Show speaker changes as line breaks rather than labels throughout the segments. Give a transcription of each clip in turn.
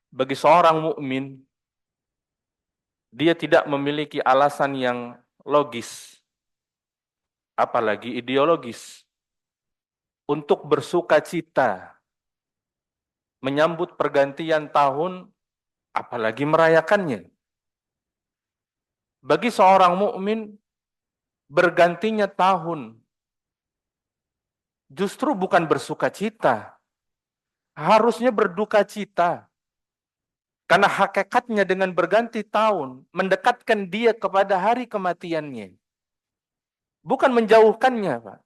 Bagi seorang mukmin, dia tidak memiliki alasan yang logis, apalagi ideologis, untuk bersuka cita menyambut pergantian tahun, apalagi merayakannya. Bagi seorang mukmin, bergantinya tahun justru bukan bersuka cita, harusnya berduka cita. Karena hakikatnya dengan berganti tahun, mendekatkan dia kepada hari kematiannya. Bukan menjauhkannya, Pak.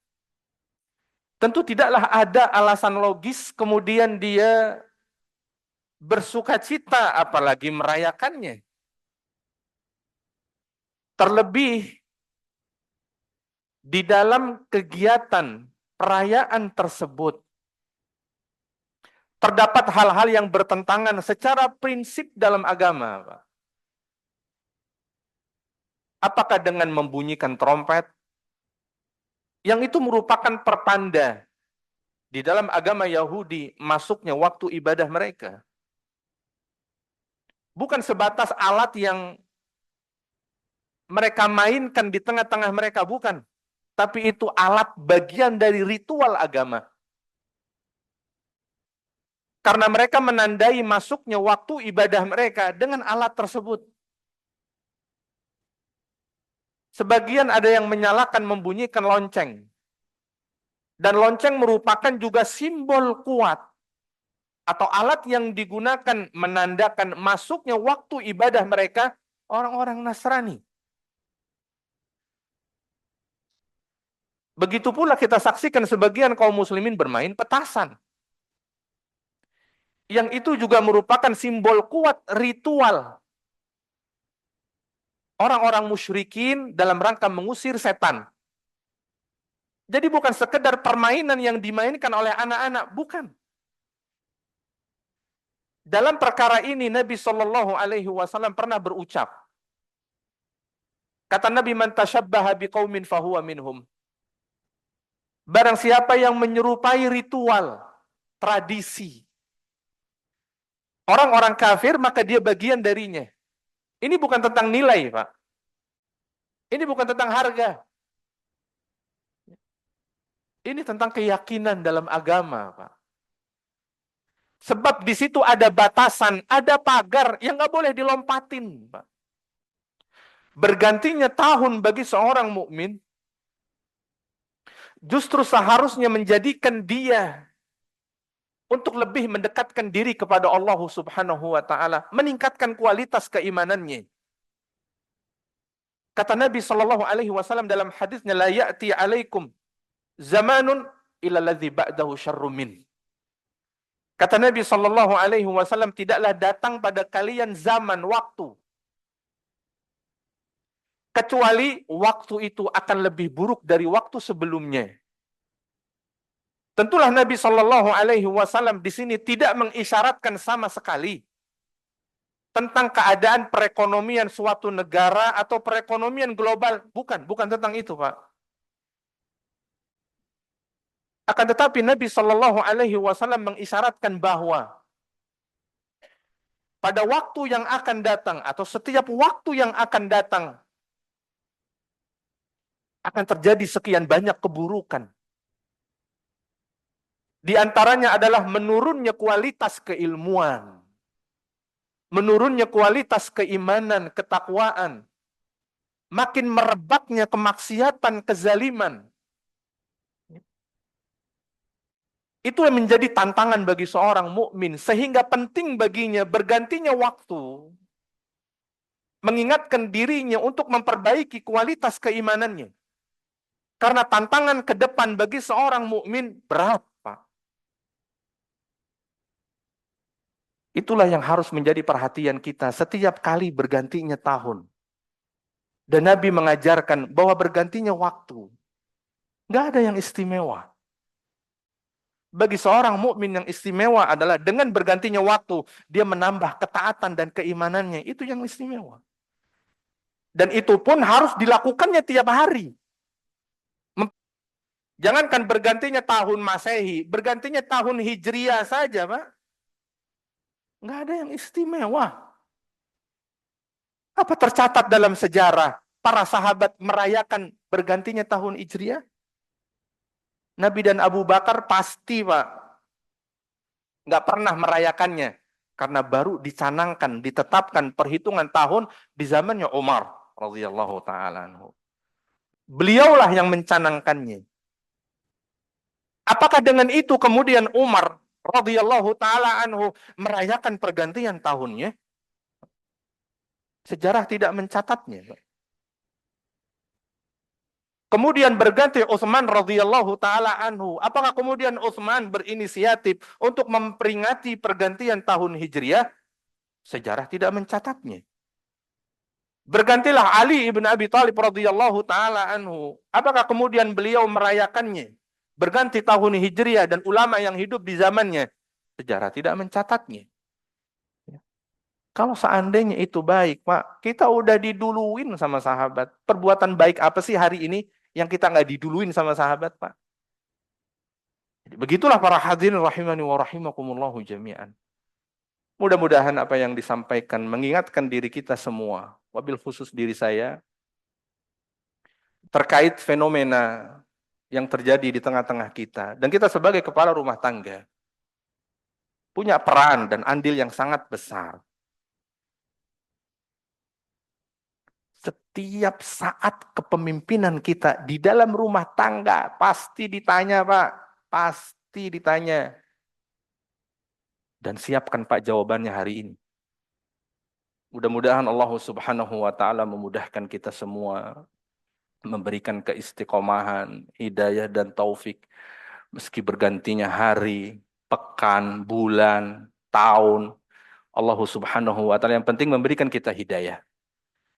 Tentu tidaklah ada alasan logis kemudian dia bersuka cita, apalagi merayakannya. Terlebih di dalam kegiatan perayaan tersebut, terdapat hal-hal yang bertentangan secara prinsip dalam agama, Pak. Apakah dengan membunyikan trompet, yang itu merupakan pertanda di dalam agama Yahudi masuknya waktu ibadah mereka. Bukan sebatas alat yang mereka mainkan di tengah-tengah mereka, bukan. Tapi itu alat bagian dari ritual agama. Karena mereka menandai masuknya waktu ibadah mereka dengan alat tersebut. Sebagian ada yang menyalakan membunyikan lonceng. Dan lonceng merupakan juga simbol kuat atau alat yang digunakan menandakan masuknya waktu ibadah mereka, orang-orang Nasrani. Begitu pula kita saksikan sebagian kaum muslimin bermain petasan. Yang itu juga merupakan simbol kuat ritual orang-orang musyrikin dalam rangka mengusir setan. Jadi bukan sekedar permainan yang dimainkan oleh anak-anak, bukan. Dalam perkara ini Nabi Shallallahu Alaihi Wasallam pernah berucap, kata Nabi, man tashabbaha biqaumin fahuwa minhum. Barang siapa yang menyerupai ritual, tradisi orang-orang kafir, maka dia bagian darinya. Ini bukan tentang nilai, Pak. Ini bukan tentang harga. Ini tentang keyakinan dalam agama, Pak. Sebab di situ ada batasan, ada pagar yang nggak boleh dilompatin, Pak. Bergantinya tahun bagi seorang mukmin justru seharusnya menjadikan dia untuk lebih mendekatkan diri kepada Allah Subhanahu wa taala, meningkatkan kualitas keimanannya. Kata Nabi Shallallahu alaihi wasallam dalam hadisnya, la ya'ti 'alaikum zamanun illa alladzi ba'dahu syarrun min. Kata Nabi Shallallahu alaihi wasallam, tidaklah datang pada kalian zaman waktu kecuali waktu itu akan lebih buruk dari waktu sebelumnya. Tentulah Nabi Shallallahu alaihi wasallam di sini tidak mengisyaratkan sama sekali tentang keadaan perekonomian suatu negara atau perekonomian global. Bukan tentang itu, Pak. Akan tetapi Nabi Shallallahu Alaihi Wasallam mengisyaratkan bahwa pada waktu yang akan datang atau setiap waktu yang akan datang akan terjadi sekian banyak keburukan. Di antaranya adalah menurunnya kualitas keilmuan, menurunnya kualitas keimanan, ketakwaan, makin merebaknya kemaksiatan, kezaliman. Itu yang menjadi tantangan bagi seorang mukmin, sehingga penting baginya bergantinya waktu, mengingatkan dirinya untuk memperbaiki kualitas keimanannya. Karena tantangan ke depan bagi seorang mukmin berat, Pak. Itulah yang harus menjadi perhatian kita setiap kali bergantinya tahun. Dan Nabi mengajarkan bahwa bergantinya waktu, nggak ada yang istimewa. Bagi seorang mukmin yang istimewa adalah dengan bergantinya waktu, dia menambah ketaatan dan keimanannya. Itu yang istimewa. Dan itu pun harus dilakukannya tiap hari. Jangankan bergantinya tahun Masehi, bergantinya tahun Hijriah saja, Pak. Nggak ada yang istimewa. Apa tercatat dalam sejarah para sahabat merayakan bergantinya tahun Hijriah? Nabi dan Abu Bakar pasti, Pak, nggak pernah merayakannya. Karena baru dicanangkan, ditetapkan perhitungan tahun di zamannya Umar radhiyallahu taala anhu. Beliaulah yang mencanangkannya. Apakah dengan itu kemudian Umar radhiyallahu taala anhu merayakan pergantian tahunnya? Sejarah tidak mencatatnya. Kemudian berganti Utsman radhiyallahu taala anhu. Apakah kemudian Utsman berinisiatif untuk memperingati pergantian tahun Hijriah? Sejarah tidak mencatatnya. Bergantilah Ali ibn Abi Thalib radhiyallahu taala anhu. Apakah kemudian beliau merayakannya? Berganti tahun Hijriah dan ulama yang hidup di zamannya. Sejarah tidak mencatatnya. Kalau seandainya itu baik, Pak, kita udah diduluin sama sahabat. Perbuatan baik apa sih hari ini yang kita nggak diduluin sama sahabat, Pak? Jadi, begitulah para hadirin rahimani wa rahimakumullahu jami'an. Mudah-mudahan apa yang disampaikan mengingatkan diri kita semua, wabil khusus diri saya, terkait fenomena yang terjadi di tengah-tengah kita. Dan kita sebagai kepala rumah tangga, punya peran dan andil yang sangat besar. Setiap saat kepemimpinan kita di dalam rumah tangga pasti ditanya, Pak. Pasti ditanya. Dan siapkan, Pak, jawabannya hari ini. Mudah-mudahan Allah Subhanahu wa taala memudahkan kita semua, memberikan keistiqomahan, hidayah dan taufik meski bergantinya hari, pekan, bulan, tahun. Allah Subhanahu wa taala yang penting memberikan kita hidayah.